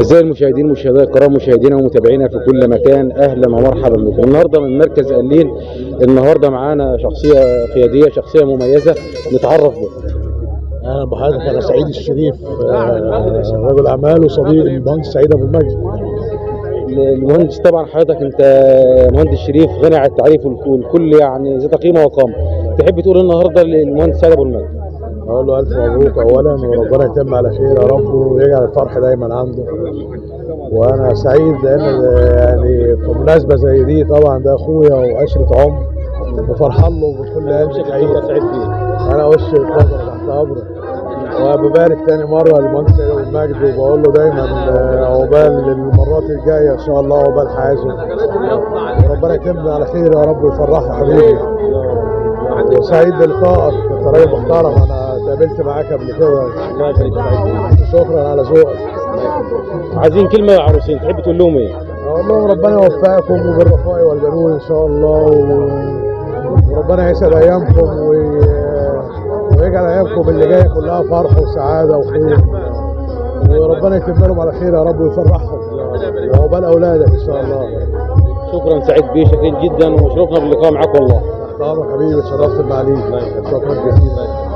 ازاي المشاهدين والمشاهدات الكرام، مشاهدينا ومتابعينا في كل مكان، اهلا ومرحبا بكم. النهارده من مركز قليل، النهارده معانا شخصيه قياديه، شخصيه مميزه نتعرف بها. اهلا بحضرتك، انا سعيد الشريف، رجل اعمال وصديق المهندس سعيد ابو المجد. المهندس طبعا حضرتك انت مهندس شريف غني عن التعريف، والكل يعني ذات قيمه وقامه. تحب تقول النهارده للمهندس سعيد ابو المجد؟ اقول له الف مبروك اولا، وربنا يتم على خير يا رب، ويجعل الفرح دايما عنده. وانا سعيد لان يعني في مناسبه زي دي طبعا ده اخويا وعشره عمر، وفرحان له بكل قلبي. سعيد بيه. انا وش الخبر تحت امرك، وببارك تاني مره للمهندس سعيد ابو المجد، وبقول له دايما عقبال المرات الجايه ان شاء الله، عقبال حازم، وربنا يتم على خير يا رب ويفرحه حبيبي. وسعيد بلقائك، انت راجل محترم، انا اتقابلت معاك قبل كده. الله يخليك سعيد. شكرا على ذوقك. عايزين كلمه للعروسين، تحب تقول لهم ايه؟ اقول لهم ربنا يوفقكم وبالرفاء والبنون ان شاء الله، وربنا يسعد ايامكم ويجعل ايامكم اللي جايه كلها فرح وسعاده وخير، وربنا يتم لهم على خير يا رب ويفرحهم، وعقبال اولادك ان شاء الله. شكرا سعيد بيه، شاكرين جدا وشرفنا باللقاء معاك والله. طبعا حبيبي، اتشرفت بمعاليك، شكرا جزيلا.